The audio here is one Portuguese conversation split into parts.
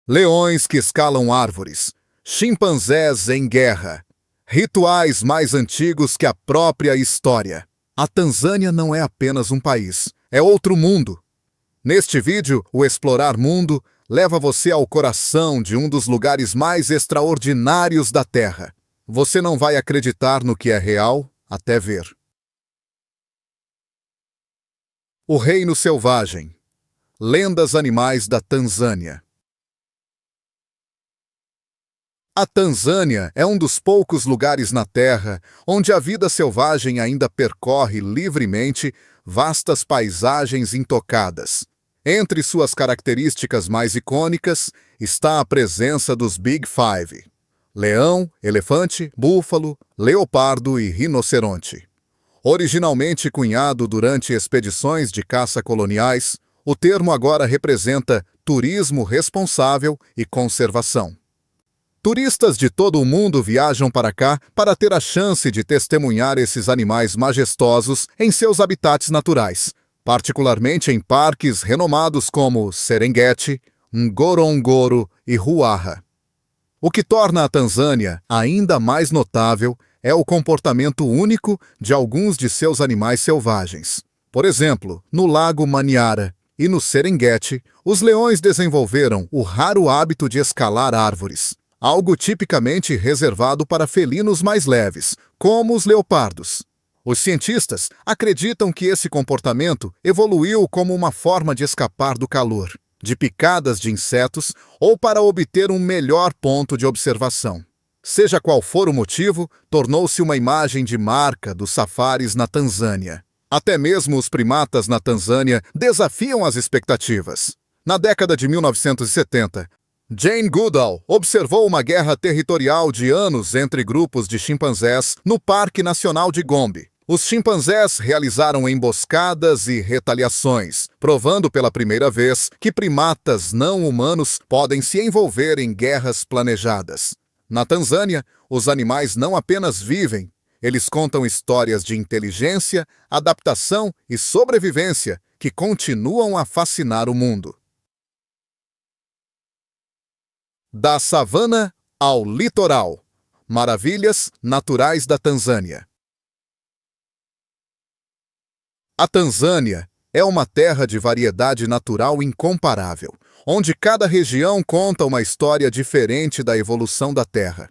Leões que escalam árvores, chimpanzés em guerra, rituais mais antigos que a própria história. A Tanzânia não é apenas um país, é outro mundo. Neste vídeo, o Explorar Mundo leva você ao coração de um dos lugares mais extraordinários da Terra. Você não vai acreditar no que é real até ver. O Reino Selvagem. Lendas animais da Tanzânia. A Tanzânia é um dos poucos lugares na Terra onde a vida selvagem ainda percorre livremente vastas paisagens intocadas. Entre suas características mais icônicas está a presença dos Big Five: leão, elefante, búfalo, leopardo e rinoceronte. Originalmente cunhado durante expedições de caça coloniais, o termo agora representa turismo responsável e conservação. Turistas de todo o mundo viajam para cá para ter a chance de testemunhar esses animais majestosos em seus habitats naturais, particularmente em parques renomados como Serengeti, Ngorongoro e Ruaha. O que torna a Tanzânia ainda mais notável é o comportamento único de alguns de seus animais selvagens. Por exemplo, no Lago Manyara e no Serengeti, os leões desenvolveram o raro hábito de escalar árvores, algo tipicamente reservado para felinos mais leves, como os leopardos. Os cientistas acreditam que esse comportamento evoluiu como uma forma de escapar do calor, de picadas de insetos ou para obter um melhor ponto de observação. Seja qual for o motivo, tornou-se uma imagem de marca dos safaris na Tanzânia. Até mesmo os primatas na Tanzânia desafiam as expectativas. Na década de 1970, Jane Goodall observou uma guerra territorial de anos entre grupos de chimpanzés no Parque Nacional de Gombe. Os chimpanzés realizaram emboscadas e retaliações, provando pela primeira vez que primatas não humanos podem se envolver em guerras planejadas. Na Tanzânia, os animais não apenas vivem, eles contam histórias de inteligência, adaptação e sobrevivência que continuam a fascinar o mundo. Da savana ao litoral. Maravilhas naturais da Tanzânia. A Tanzânia é uma terra de variedade natural incomparável, onde cada região conta uma história diferente da evolução da Terra.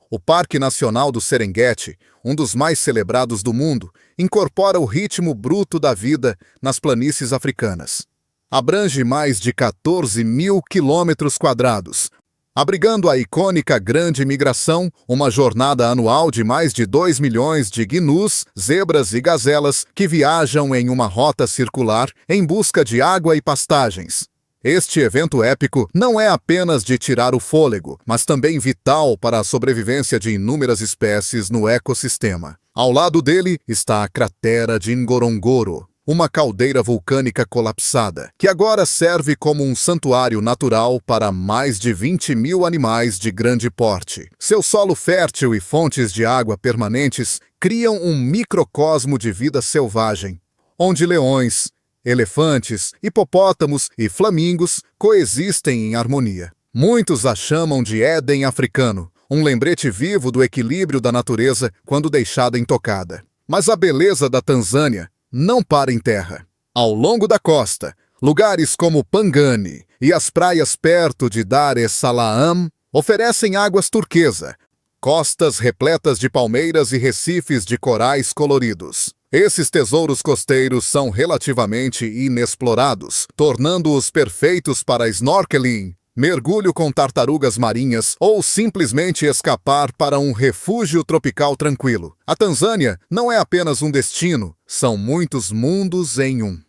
O Parque Nacional do Serengeti, um dos mais celebrados do mundo, incorpora o ritmo bruto da vida nas planícies africanas. Abrange mais de 14 mil quilômetros quadrados, abrigando a icônica Grande Migração, uma jornada anual de mais de 2 milhões de gnus, zebras e gazelas que viajam em uma rota circular em busca de água e pastagens. Este evento épico não é apenas de tirar o fôlego, mas também vital para a sobrevivência de inúmeras espécies no ecossistema. Ao lado dele está a cratera de Ngorongoro, uma caldeira vulcânica colapsada, que agora serve como um santuário natural para mais de 20 mil animais de grande porte. Seu solo fértil e fontes de água permanentes criam um microcosmo de vida selvagem, onde leões, elefantes, hipopótamos e flamingos coexistem em harmonia. Muitos a chamam de Éden africano, um lembrete vivo do equilíbrio da natureza quando deixada intocada. Mas a beleza da Tanzânia não para em terra. Ao longo da costa, lugares como Pangani e as praias perto de Dar es Salaam oferecem águas turquesa, costas repletas de palmeiras e recifes de corais coloridos. Esses tesouros costeiros são relativamente inexplorados, tornando-os perfeitos para snorkeling, mergulho com tartarugas marinhas ou simplesmente escapar para um refúgio tropical tranquilo. A Tanzânia não é apenas um destino, são muitos mundos em um.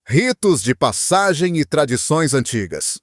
Ritos de passagem e tradições antigas.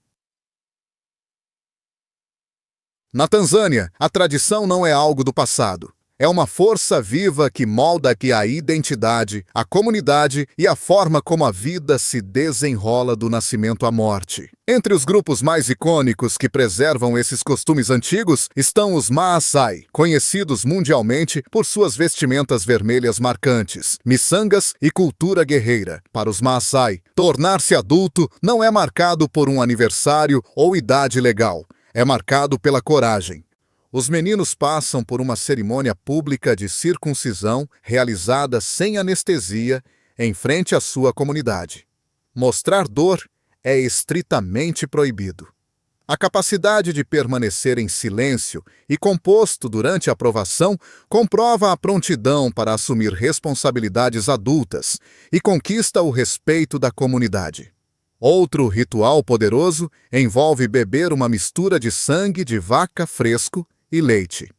Na Tanzânia, a tradição não é algo do passado. É uma força viva que molda a identidade, a comunidade e a forma como a vida se desenrola do nascimento à morte. Entre os grupos mais icônicos que preservam esses costumes antigos estão os Maasai, conhecidos mundialmente por suas vestimentas vermelhas marcantes, miçangas e cultura guerreira. Para os Maasai, tornar-se adulto não é marcado por um aniversário ou idade legal, é marcado pela coragem. Os meninos passam por uma cerimônia pública de circuncisão realizada sem anestesia em frente à sua comunidade. Mostrar dor é estritamente proibido. A capacidade de permanecer em silêncio e composto durante a provação comprova a prontidão para assumir responsabilidades adultas e conquista o respeito da comunidade. Outro ritual poderoso envolve beber uma mistura de sangue de vaca fresco e leite.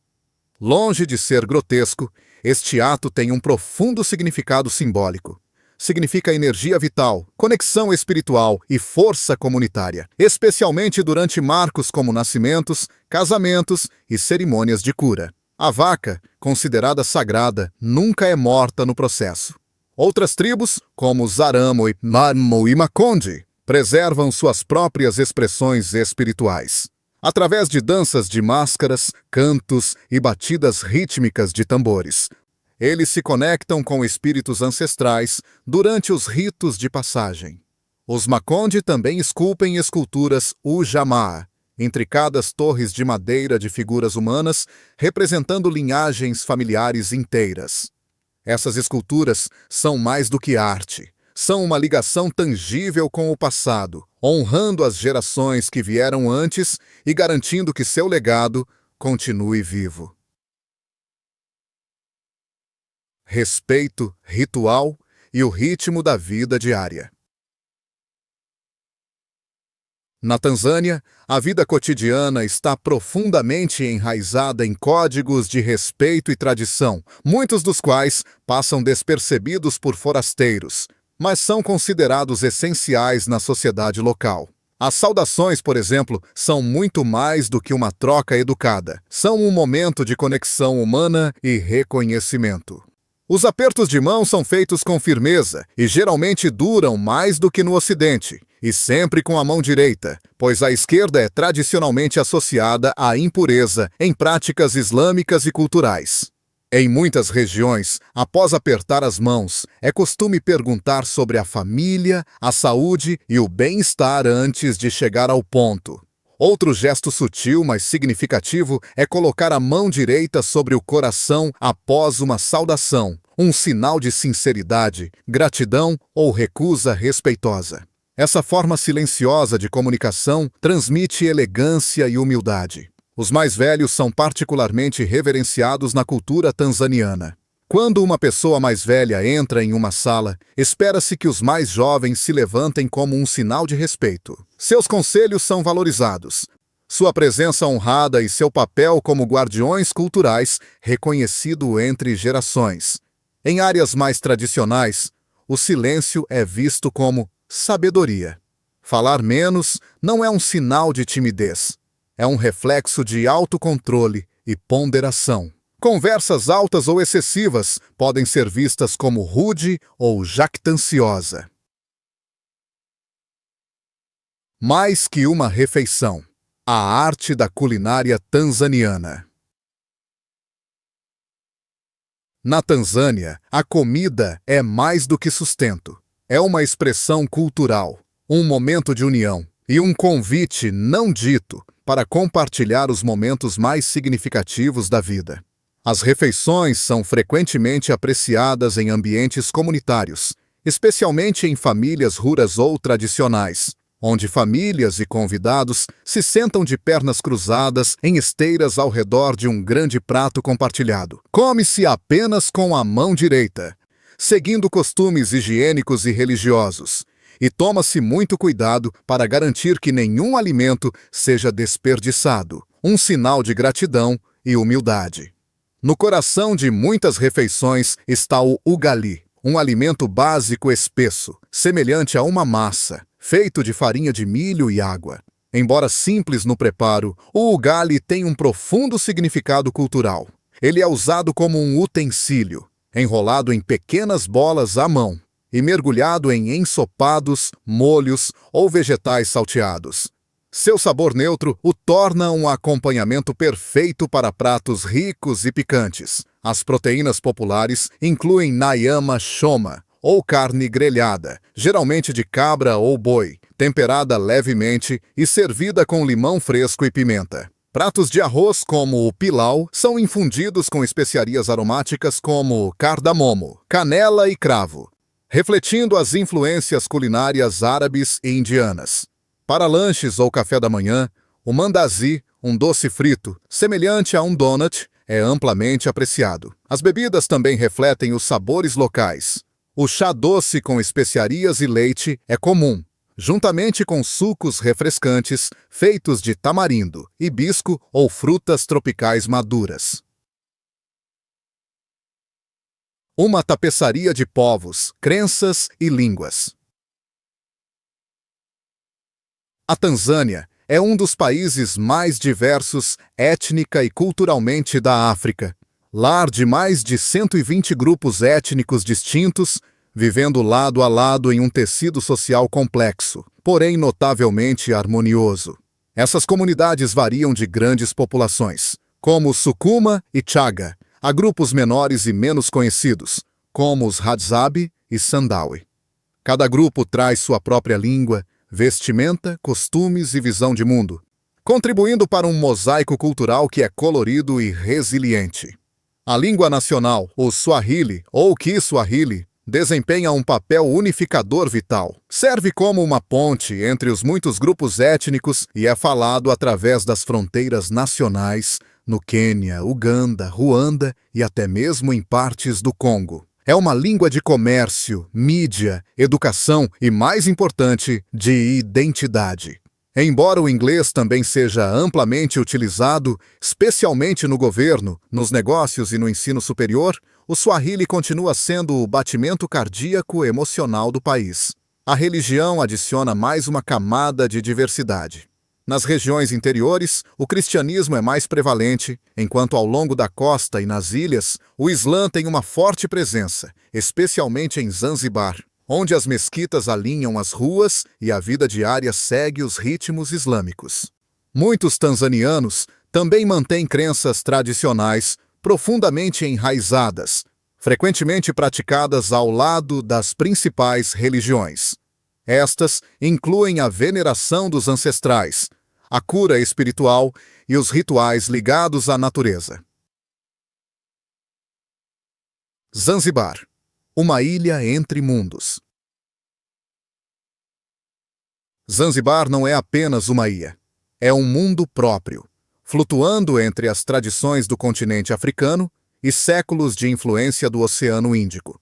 Longe de ser grotesco, este ato tem um profundo significado simbólico. Significa energia vital, conexão espiritual e força comunitária, especialmente durante marcos como nascimentos, casamentos e cerimônias de cura. A vaca, considerada sagrada, nunca é morta no processo. Outras tribos, como os Zaramo e Marmo e Makonde, preservam suas próprias expressões espirituais. Através de danças de máscaras, cantos e batidas rítmicas de tambores. Eles se conectam com espíritos ancestrais durante os ritos de passagem. Os Makonde também esculpem esculturas Ujamaa, intricadas torres de madeira de figuras humanas, representando linhagens familiares inteiras. Essas esculturas são mais do que arte. São uma ligação tangível com o passado, honrando as gerações que vieram antes e garantindo que seu legado continue vivo. Respeito, ritual e o ritmo da vida diária. Na Tanzânia, a vida cotidiana está profundamente enraizada em códigos de respeito e tradição, muitos dos quais passam despercebidos por forasteiros, mas são considerados essenciais na sociedade local. As saudações, por exemplo, são muito mais do que uma troca educada. São um momento de conexão humana e reconhecimento. Os apertos de mão são feitos com firmeza e geralmente duram mais do que no Ocidente, e sempre com a mão direita, pois a esquerda é tradicionalmente associada à impureza em práticas islâmicas e culturais. Em muitas regiões, após apertar as mãos, é costume perguntar sobre a família, a saúde e o bem-estar antes de chegar ao ponto. Outro gesto sutil, mas significativo, é colocar a mão direita sobre o coração após uma saudação, um sinal de sinceridade, gratidão ou recusa respeitosa. Essa forma silenciosa de comunicação transmite elegância e humildade. Os mais velhos são particularmente reverenciados na cultura tanzaniana. Quando uma pessoa mais velha entra em uma sala, espera-se que os mais jovens se levantem como um sinal de respeito. Seus conselhos são valorizados. Sua presença honrada e seu papel como guardiões culturais reconhecido entre gerações. Em áreas mais tradicionais, o silêncio é visto como sabedoria. Falar menos não é um sinal de timidez. É um reflexo de autocontrole e ponderação. Conversas altas ou excessivas podem ser vistas como rude ou jactanciosa. Mais que uma refeição. A arte da culinária tanzaniana. Na Tanzânia, a comida é mais do que sustento. É uma expressão cultural, um momento de união e um convite não dito para compartilhar os momentos mais significativos da vida. As refeições são frequentemente apreciadas em ambientes comunitários, especialmente em famílias rurais ou tradicionais, onde famílias e convidados se sentam de pernas cruzadas em esteiras ao redor de um grande prato compartilhado. Come-se apenas com a mão direita, seguindo costumes higiênicos e religiosos, e toma-se muito cuidado para garantir que nenhum alimento seja desperdiçado, um sinal de gratidão e humildade. No coração de muitas refeições está o ugali, um alimento básico espesso, semelhante a uma massa, feito de farinha de milho e água. Embora simples no preparo, o ugali tem um profundo significado cultural. Ele é usado como um utensílio, enrolado em pequenas bolas à mão e mergulhado em ensopados, molhos ou vegetais salteados. Seu sabor neutro o torna um acompanhamento perfeito para pratos ricos e picantes. As proteínas populares incluem nyama choma, ou carne grelhada, geralmente de cabra ou boi, temperada levemente e servida com limão fresco e pimenta. Pratos de arroz como o pilau são infundidos com especiarias aromáticas como cardamomo, canela e cravo, refletindo as influências culinárias árabes e indianas. Para lanches ou café da manhã, o mandazi, um doce frito, semelhante a um donut, é amplamente apreciado. As bebidas também refletem os sabores locais. O chá doce com especiarias e leite é comum, juntamente com sucos refrescantes feitos de tamarindo, hibisco ou frutas tropicais maduras. Uma tapeçaria de povos, crenças e línguas. A Tanzânia é um dos países mais diversos étnica e culturalmente da África, lar de mais de 120 grupos étnicos distintos, vivendo lado a lado em um tecido social complexo, porém notavelmente harmonioso. Essas comunidades variam de grandes populações, como Sukuma e Chaga, a grupos menores e menos conhecidos, como os Hadzabe e Sandawe. Cada grupo traz sua própria língua, vestimenta, costumes e visão de mundo, contribuindo para um mosaico cultural que é colorido e resiliente. A língua nacional, o Swahili ou Kiswahili, desempenha um papel unificador vital. Serve como uma ponte entre os muitos grupos étnicos e é falado através das fronteiras nacionais no Quênia, Uganda, Ruanda e até mesmo em partes do Congo. É uma língua de comércio, mídia, educação e, mais importante, de identidade. Embora o inglês também seja amplamente utilizado, especialmente no governo, nos negócios e no ensino superior, o Swahili continua sendo o batimento cardíaco emocional do país. A religião adiciona mais uma camada de diversidade. Nas regiões interiores, o cristianismo é mais prevalente, enquanto ao longo da costa e nas ilhas, o Islã tem uma forte presença, especialmente em Zanzibar, onde as mesquitas alinham as ruas e a vida diária segue os ritmos islâmicos. Muitos tanzanianos também mantêm crenças tradicionais profundamente enraizadas, frequentemente praticadas ao lado das principais religiões. Estas incluem a veneração dos ancestrais, a cura espiritual e os rituais ligados à natureza. Zanzibar, uma ilha entre mundos. Zanzibar não é apenas uma ilha, é um mundo próprio, flutuando entre as tradições do continente africano e séculos de influência do Oceano Índico.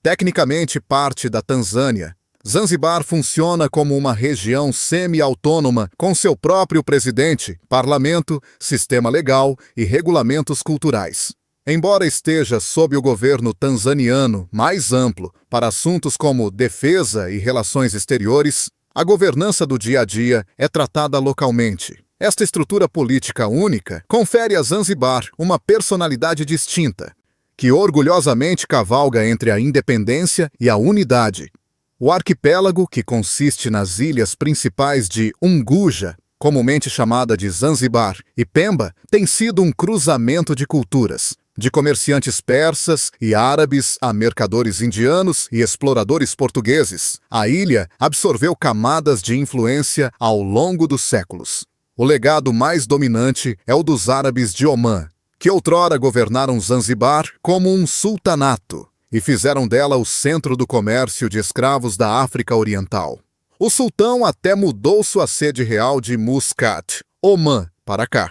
Tecnicamente parte da Tanzânia, Zanzibar funciona como uma região semi-autônoma com seu próprio presidente, parlamento, sistema legal e regulamentos culturais. Embora esteja sob o governo tanzaniano mais amplo para assuntos como defesa e relações exteriores, a governança do dia a dia é tratada localmente. Esta estrutura política única confere a Zanzibar uma personalidade distinta, que orgulhosamente cavalga entre a independência e a unidade. O arquipélago, que consiste nas ilhas principais de Unguja, comumente chamada de Zanzibar, e Pemba, tem sido um cruzamento de culturas, de comerciantes persas e árabes a mercadores indianos e exploradores portugueses. A ilha absorveu camadas de influência ao longo dos séculos. O legado mais dominante é o dos árabes de Omã, que outrora governaram Zanzibar como um sultanato e fizeram dela o centro do comércio de escravos da África Oriental. O sultão até mudou sua sede real de Muscat, Omã, para cá.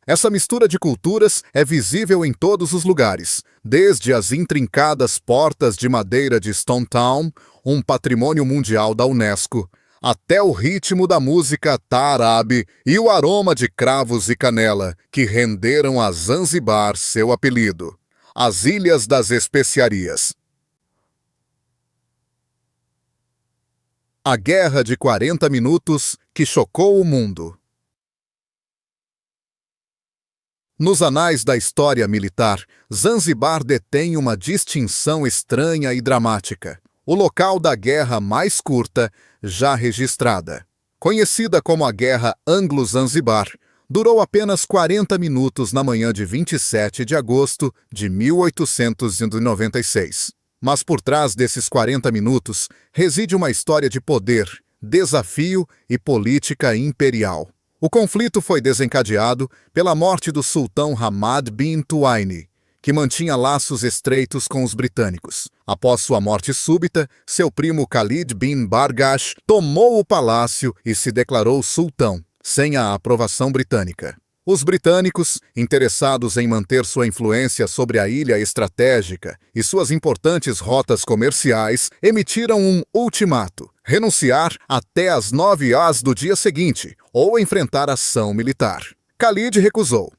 Essa mistura de culturas é visível em todos os lugares, desde as intrincadas portas de madeira de Stone Town, um patrimônio mundial da Unesco, até o ritmo da música taarabe e o aroma de cravos e canela, que renderam a Zanzibar seu apelido. As Ilhas das Especiarias. A Guerra de 40 Minutos que chocou o mundo. Nos anais da história militar, Zanzibar detém uma distinção estranha e dramática. O local da guerra mais curta já registrada. Conhecida como a Guerra Anglo-Zanzibar, durou apenas 40 minutos na manhã de 27 de agosto de 1896. Mas por trás desses 40 minutos reside uma história de poder, desafio e política imperial. O conflito foi desencadeado pela morte do sultão Hamad bin Tuwaini, que mantinha laços estreitos com os britânicos. Após sua morte súbita, seu primo Khalid bin Bargash tomou o palácio e se declarou sultão, sem a aprovação britânica. Os britânicos, interessados em manter sua influência sobre a ilha estratégica e suas importantes rotas comerciais, emitiram um ultimato: renunciar até às 9 horas do dia seguinte ou enfrentar ação militar. Khalid recusou,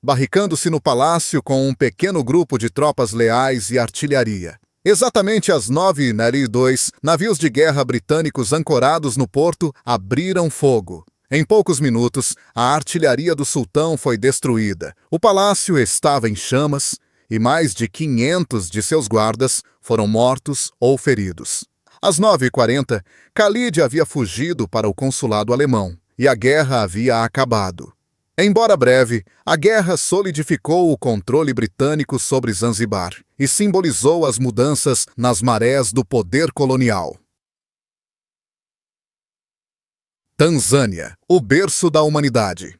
barricando-se no palácio com um pequeno grupo de tropas leais e artilharia. Exatamente às 9h02, navios de guerra britânicos ancorados no porto abriram fogo. Em poucos minutos, a artilharia do sultão foi destruída. O palácio estava em chamas e mais de 500 de seus guardas foram mortos ou feridos. Às 9h40, Khalid havia fugido para o consulado alemão e a guerra havia acabado. Embora breve, a guerra solidificou o controle britânico sobre Zanzibar e simbolizou as mudanças nas marés do poder colonial. Tanzânia, o berço da humanidade.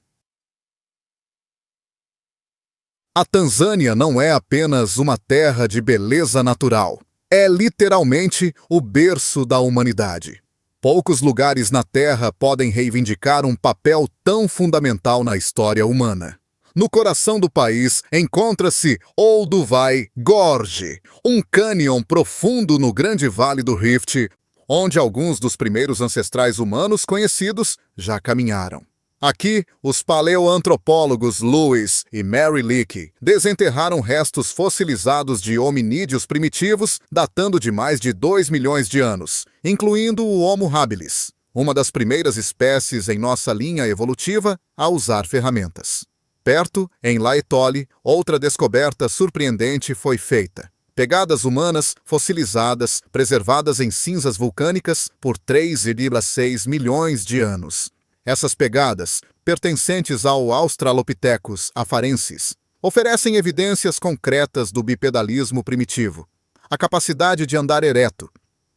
A Tanzânia não é apenas uma terra de beleza natural. É literalmente o berço da humanidade. Poucos lugares na Terra podem reivindicar um papel tão fundamental na história humana. No coração do país encontra-se Olduvai Gorge, um cânion profundo no grande vale do Rift, onde alguns dos primeiros ancestrais humanos conhecidos já caminharam. Aqui, os paleoantropólogos Lewis e Mary Leakey desenterraram restos fossilizados de hominídeos primitivos datando de mais de 2 milhões de anos, incluindo o Homo habilis, uma das primeiras espécies em nossa linha evolutiva a usar ferramentas. Perto, em Laetoli, outra descoberta surpreendente foi feita. Pegadas humanas fossilizadas, preservadas em cinzas vulcânicas por 3,6 milhões de anos. Essas pegadas, pertencentes ao Australopithecus afarensis, oferecem evidências concretas do bipedalismo primitivo, a capacidade de andar ereto,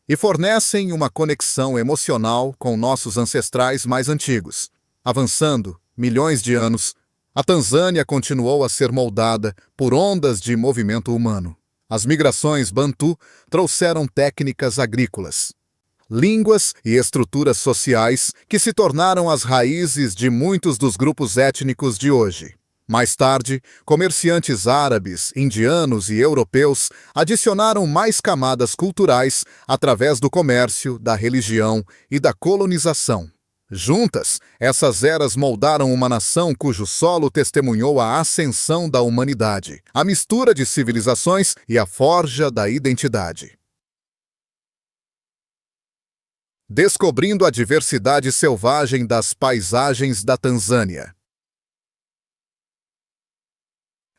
e fornecem uma conexão emocional com nossos ancestrais mais antigos. Avançando milhões de anos, a Tanzânia continuou a ser moldada por ondas de movimento humano. As migrações Bantu trouxeram técnicas agrícolas, línguas e estruturas sociais que se tornaram as raízes de muitos dos grupos étnicos de hoje. Mais tarde, comerciantes árabes, indianos e europeus adicionaram mais camadas culturais através do comércio, da religião e da colonização. Juntas, essas eras moldaram uma nação cujo solo testemunhou a ascensão da humanidade, a mistura de civilizações e a forja da identidade. Descobrindo a diversidade selvagem das paisagens da Tanzânia.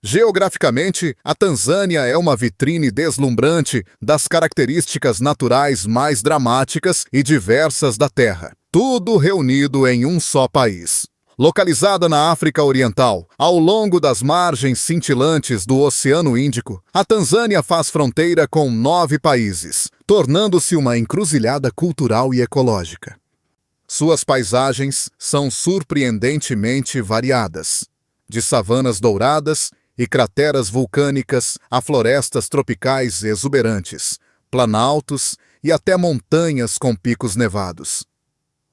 Geograficamente, a Tanzânia é uma vitrine deslumbrante das características naturais mais dramáticas e diversas da Terra, tudo reunido em um só país. Localizada na África Oriental, ao longo das margens cintilantes do Oceano Índico, a Tanzânia faz fronteira com 9 países, tornando-se uma encruzilhada cultural e ecológica. Suas paisagens são surpreendentemente variadas, de savanas douradas e crateras vulcânicas a florestas tropicais exuberantes, planaltos e até montanhas com picos nevados.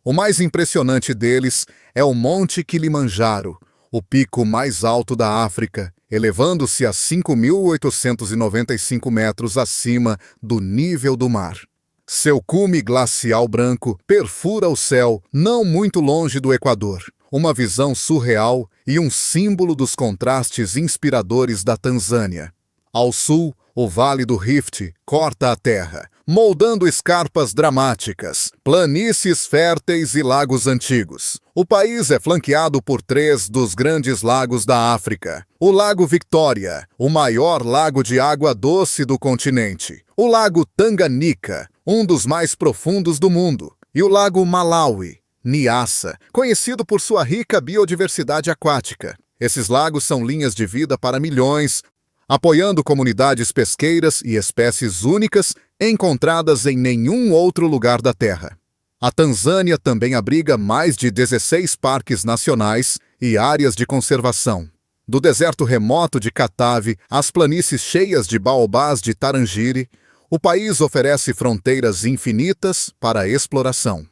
O mais impressionante deles é o Monte Kilimanjaro, o pico mais alto da África, elevando-se a 5.895 metros acima do nível do mar. Seu cume glacial branco perfura o céu não muito longe do Equador, uma visão surreal e um símbolo dos contrastes inspiradores da Tanzânia. Ao sul, o Vale do Rift corta a terra, moldando escarpas dramáticas, planícies férteis e lagos antigos. O país é flanqueado por 3 dos grandes lagos da África. O Lago Victoria, o maior lago de água doce do continente. O Lago Tanganyika, um dos mais profundos do mundo. E o Lago Malawi, Nyassa, conhecido por sua rica biodiversidade aquática. Esses lagos são linhas de vida para milhões, apoiando comunidades pesqueiras e espécies únicas encontradas em nenhum outro lugar da Terra. A Tanzânia também abriga mais de 16 parques nacionais e áreas de conservação. Do deserto remoto de Katavi às planícies cheias de baobás de Tarangire, o país oferece fronteiras infinitas para a exploração.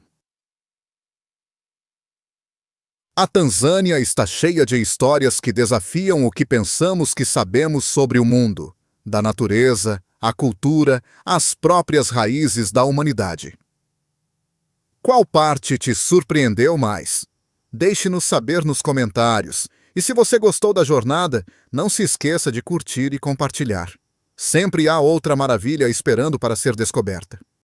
A Tanzânia está cheia de histórias que desafiam o que pensamos que sabemos sobre o mundo, da natureza, a cultura, as próprias raízes da humanidade. Qual parte te surpreendeu mais? Deixe-nos saber nos comentários. E se você gostou da jornada, não se esqueça de curtir e compartilhar. Sempre há outra maravilha esperando para ser descoberta.